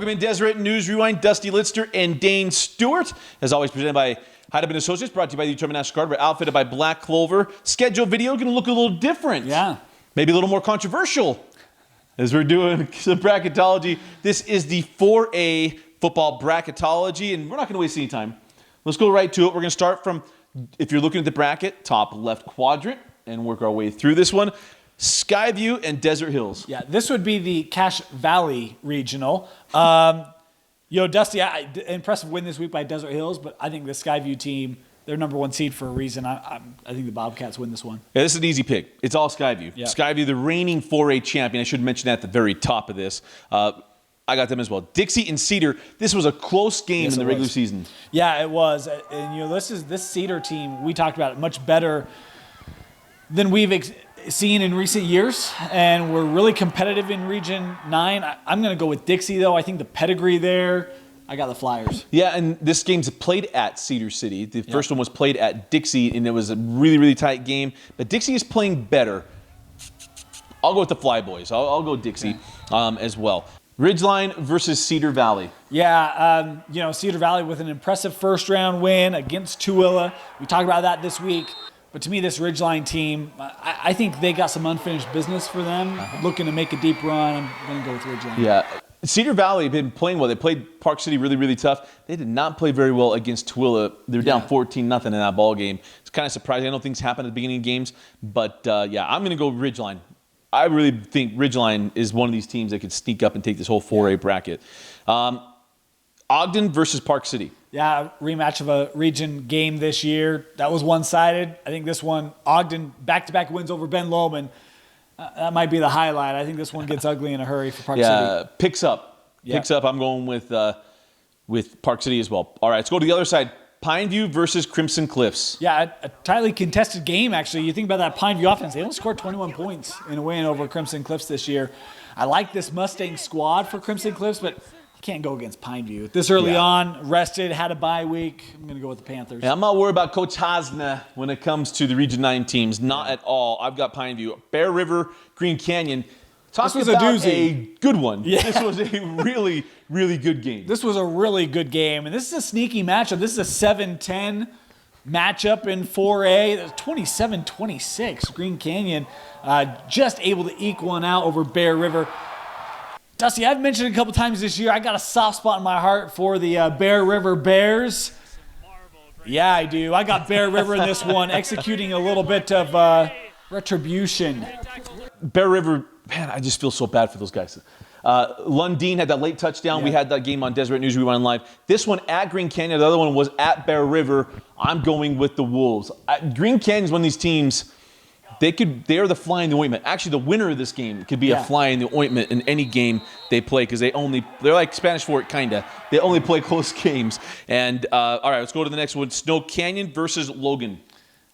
Welcome in Deseret News Rewind, Dusty Litster and Dane Stewart. As always, presented by Heidemann Associates, brought to you by the Detroit National Guard. We're outfitted by Black Clover. Schedule video going to look a little different. Yeah. Maybe a little more controversial as we're doing some bracketology. This is the 4A football bracketology, and we're not going to waste any time. Let's go right to it. We're going to start from, if you're looking at the bracket, top left quadrant, and work our way through this one. Skyview and Desert Hills. Yeah, this would be the Cache Valley Regional. Dusty, impressive win this week by Desert Hills, but I think the Skyview team, they're number one seed for a reason. I think the Bobcats win this one. Yeah, this is an easy pick. It's all Skyview. Yeah. Skyview, the reigning 4A champion. I should mention that at the very top of this. I got them as well. Dixie and Cedar. This was a close game in the regular season. Yeah, it was. And this Cedar team, we talked about it, much better than we've seen in recent years, and we're really competitive in Region 9. I'm going to go with Dixie, though. I think the pedigree there, I got the Flyers. Yeah, and this game's played at Cedar City. The first one was played at Dixie, and it was a really, really tight game. But Dixie is playing better. I'll go with the Flyboys. I'll go Dixie as well. Ridgeline versus Cedar Valley. Yeah, Cedar Valley with an impressive first-round win against Tooele. We talked about that this week. But to me, this Ridgeline team, I think they got some unfinished business for them. Looking to make a deep run. I'm going to go with Ridgeline. Yeah. Cedar Valley have been playing well. They played Park City really, really tough. They did not play very well against Tooele. They're down 14-0 in that ball game. It's kind of surprising. I know things happen at the beginning of games. But, I'm going to go Ridgeline. I really think Ridgeline is one of these teams that could sneak up and take this whole 4A bracket. Ogden versus Park City. Yeah, rematch of a region game this year. That was one-sided. I think this one, Ogden, back-to-back wins over Ben Lomond. That might be the highlight. I think this one gets ugly in a hurry for Park City. Yeah, picks up. I'm going with Park City as well. All right, let's go to the other side. Pineview versus Crimson Cliffs. Yeah, a tightly contested game, actually. You think about that Pineview offense. They only scored 21 points in a win over Crimson Cliffs this year. I like this Mustang squad for Crimson Cliffs, but can't go against Pineview. This early on, rested, had a bye week. I'm going to go with the Panthers. Yeah, I'm not worried about Coach Hasna when it comes to the Region 9 teams. Not at all. I've got Pineview. Bear River, Green Canyon. This was a doozy. A good one. Yeah. This was a really, really good game. This was a really good game. And this is a sneaky matchup. This is a 7-10 matchup in 4A. 27-26. Green Canyon just able to eke one out over Bear River. Dusty, I've mentioned a couple times this year, I got a soft spot in my heart for the Bear River Bears. Yeah, I do. I got Bear River in this one, executing a little bit of retribution. Bear River, man, I just feel so bad for those guys. Lundeen had that late touchdown. Yeah. We had that game on Deseret News Rewind Live. This one at Green Canyon. The other one was at Bear River. I'm going with the Wolves. Green Canyon's one of these teams. They are the fly in the ointment. Actually, the winner of this game could be a fly in the ointment in any game they play because they're like Spanish for it, kind of. They only play close games. And, all right, let's go to the next one. Snow Canyon versus Logan.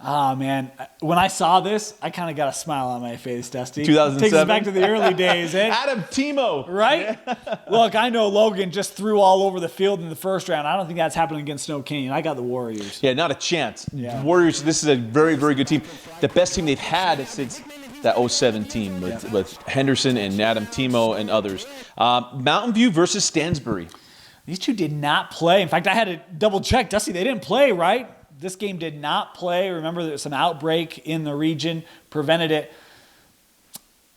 Oh, man. When I saw this, I kind of got a smile on my face, Dusty. 2007? Takes us back to the early days, eh? Adam Timo. Right? Yeah. Look, I know Logan just threw all over the field in the first round. I don't think that's happening against Snow Canyon. I got the Warriors. Yeah, not a chance. Yeah. Warriors, this is a very, very good team. The best team they've had since that 07 team with Henderson and Adam Timo and others. Mountain View versus Stansberry. These two did not play. In fact, I had to double check. Dusty, they didn't play, right? This game did not play. Remember, there was some outbreak in the region, prevented it.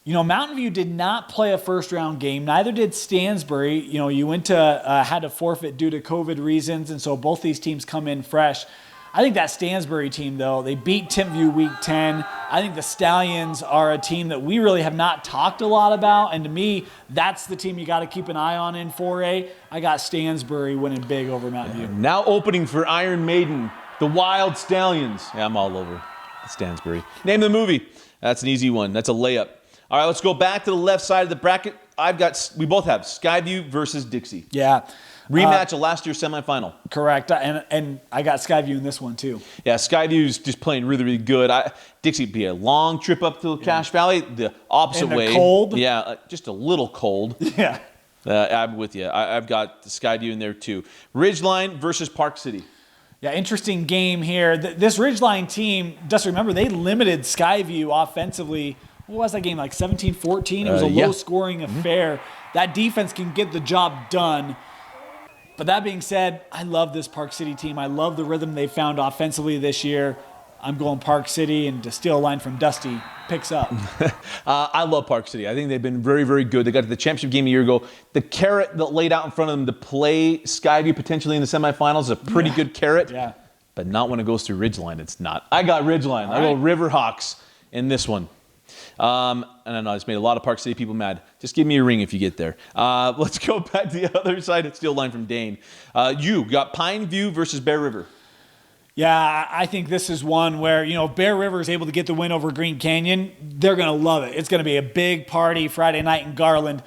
Mountain View did not play a first-round game. Neither did Stansberry. You went to had to forfeit due to COVID reasons, and so both these teams come in fresh. I think that Stansberry team, though, they beat Pineview Week 10. I think the Stallions are a team that we really have not talked a lot about, and to me, that's the team you got to keep an eye on in 4A. I got Stansberry winning big over Mountain View. Now opening for Iron Maiden. The Wild Stallions. Yeah, I'm all over Stansberry. Name of the movie. That's an easy one. That's a layup. All right, let's go back to the left side of the bracket. We both have Skyview versus Dixie. Yeah. Rematch of last year's semifinal. Correct. And I got Skyview in this one, too. Yeah, Skyview's just playing really, really good. Dixie would be a long trip up to Cache Valley. The opposite way. Cold. Yeah, just a little cold. Yeah. I'm with you. I've got the Skyview in there, too. Ridgeline versus Park City. Yeah, interesting game here. This Ridgeline team, just remember, they limited Skyview offensively. What was that game, like 17-14? It was a low-scoring affair. that defense can get the job done. But that being said, I love this Park City team. I love the rhythm they found offensively this year. I'm going Park City, and to steal a line from Dusty, picks up. I love Park City. I think they've been very, very good. They got to the championship game a year ago. The carrot that laid out in front of them to play Skyview potentially in the semifinals is a pretty good carrot. Yeah. But not when it goes through Ridgeline. It's not. I got Ridgeline. I go Riverhawks in this one. And I know it's made a lot of Park City people mad. Just give me a ring if you get there. Let's go back to the other side. It's still line from Dane. You got Pineview versus Bear River. Yeah, I think this is one where, if Bear River is able to get the win over Green Canyon, they're going to love it. It's going to be a big party Friday night in Garland.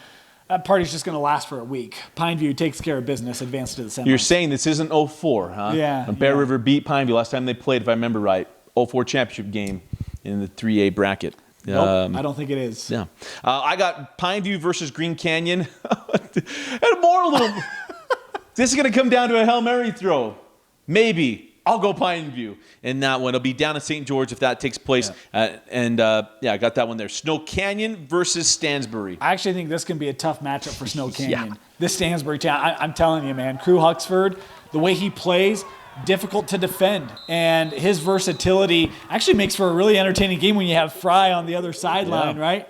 That party's just going to last for a week. Pineview takes care of business, advances to the semis. You're saying this isn't 04, huh? Yeah. When Bear River beat Pineview last time they played, if I remember right, 04 championship game in the 3A bracket. Nope, I don't think it is. Yeah. I got Pineview versus Green Canyon. And more a little. This is going to come down to a Hail Mary throw. Maybe. I'll go Pineview in that one. It'll be down in St. George if that takes place. I got that one there. Snow Canyon versus Stansberry. I actually think this can be a tough matchup for Snow Canyon. This Stansberry town, I'm telling you, man, Crew Huxford, the way he plays, difficult to defend. And his versatility actually makes for a really entertaining game when you have Fry on the other sideline, right?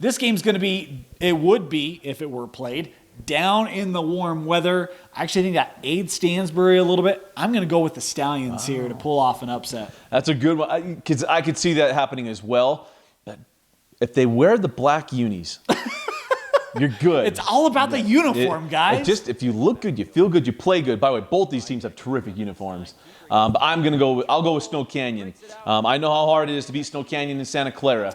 This game's going to be, it would be, if it were played, down in the warm weather. I actually think that aids Stansberry a little bit. I'm going to go with the Stallions here to pull off an upset. That's a good one, because I could see that happening as well. But if they wear the black unis, you're good. It's all about the uniform, guys. If you look good, you feel good, you play good. By the way, both these teams have terrific uniforms. But I'll go with Snow Canyon. I know how hard it is to beat Snow Canyon in Santa Clara.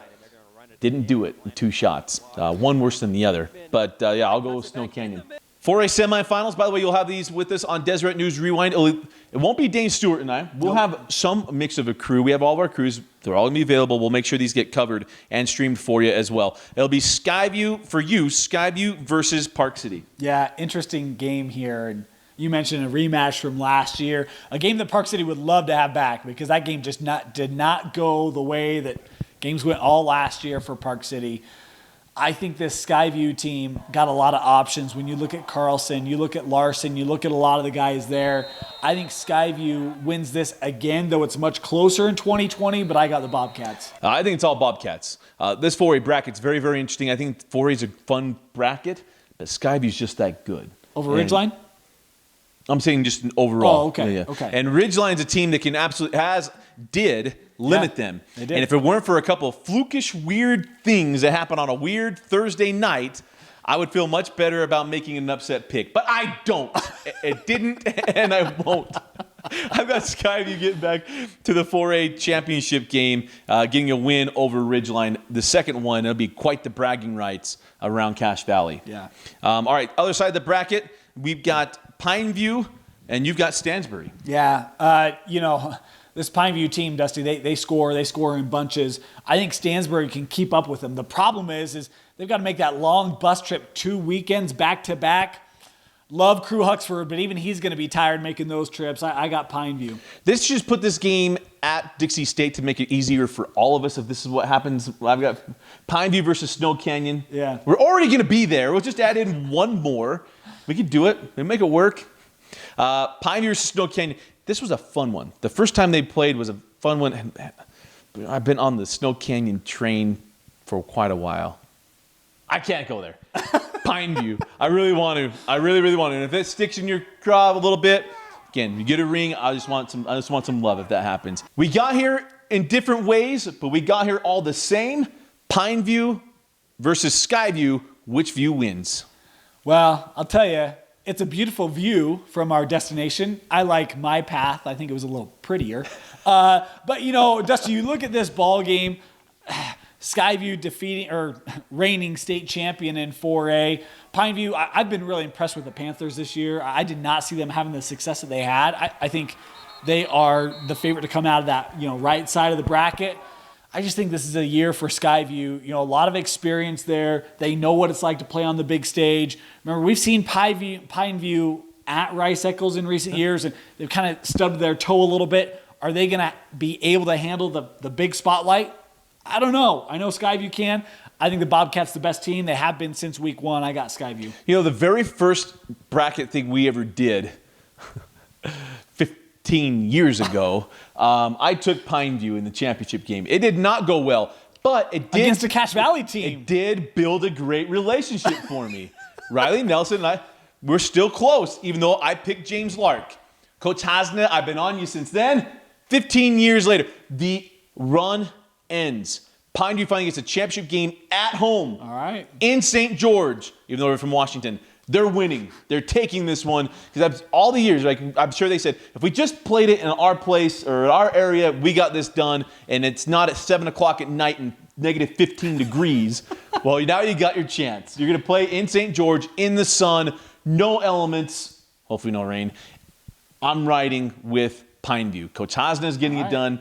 Didn't do it in 2 shots. One worse than the other. But I'll go with Snow Canyon. 4A semifinals, by the way, you'll have these with us on Deseret News Rewind. It won't be Dane, Stewart, and I. We'll have some mix of a crew. We have all of our crews. They're all going to be available. We'll make sure these get covered and streamed for you as well. It'll be Skyview for you, Skyview versus Park City. Yeah, interesting game here. And you mentioned a rematch from last year, a game that Park City would love to have back because that game just did not go the way that games went all last year for Park City. I think this Skyview team got a lot of options. When you look at Carlson, you look at Larson, you look at a lot of the guys there. I think Skyview wins this again, though it's much closer in 2020, but I got the Bobcats. I think it's all Bobcats. This 4A bracket's very, very interesting. I think 4A is a fun bracket, but Skyview's just that good. Over Ridgeline? I'm saying just overall. Oh, okay. Yeah. Okay. And Ridgeline's a team that can did limit them. They did. And if it weren't for a couple of flukish, weird things that happen on a weird Thursday night, I would feel much better about making an upset pick. But I don't. It didn't, and I won't. I've got Skyview getting back to the 4A championship game, getting a win over Ridgeline. The second one, it'll be quite the bragging rights around Cache Valley. Yeah. All right, other side of the bracket, we've got Pineview, and you've got Stansberry. Yeah. This Pineview team, Dusty, they score in bunches. I think Stansberry can keep up with them. The problem is they've got to make that long bus trip 2 weekends back to back. Love Crew Huxford, but even he's going to be tired making those trips. I got Pineview. This just put this game at Dixie State to make it easier for all of us if this is what happens. I've got Pineview versus Snow Canyon. Yeah. We're already going to be there. We'll just add in one more. We could do it. We'll make it work. Pineview versus Snow Canyon. This was a fun one. The first time they played was a fun one. I've been on the Snow Canyon train for quite a while. I can't go there. Pineview. I really want to. I really, really want to. And if it sticks in your craw a little bit, again, you get a ring. I just want some love if that happens. We got here in different ways, but we got here all the same. Pineview versus Skyview. Which view wins? Well, I'll tell you, it's a beautiful view from our destination. I like my path. I think it was a little prettier. But, Dusty, you look at this ball game, Skyview reigning state champion in 4A. Pineview, I've been really impressed with the Panthers this year. I did not see them having the success that they had. I think they are the favorite to come out of that, right side of the bracket. I just think this is a year for Skyview. A lot of experience there. They know what it's like to play on the big stage. Remember, we've seen Pineview at Rice Eccles in recent years, and they've kind of stubbed their toe a little bit. Are they going to be able to handle the big spotlight? I don't know. I know Skyview can. I think the Bobcats the best team. They have been since week 1. I got Skyview. You know, the very first bracket thing we ever did 15 years ago, I took Pineview in the championship game. It did not go well, but it did. Against the Cache Valley team. It did build a great relationship for me. Riley Nelson and I, we're still close, even though I picked James Lark. Coach Hasna, I've been on you since then. 15 years later, the run ends. Pineview finally gets a championship game at home. All right. In St. George, even though we're from Washington. They're winning. They're taking this one. Because all the years, like, I'm sure they said, if we just played it in our place or our area, we got this done, and it's not at 7 o'clock at night and negative 15 degrees. Well, now you got your chance. You're going to play in St. George, in the sun, no elements, hopefully no rain. I'm riding with Pineview. Coach Hasna is getting it done.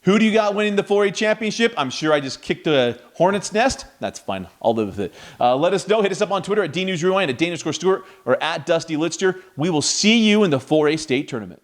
Who do you got winning the 4A championship? I'm sure I just kicked a hornet's nest. That's fine. I'll live with it. Let us know. Hit us up on Twitter at Dane News Rewind, at Dane_Stewart, or at Dusty Litster. We will see you in the 4A state tournament.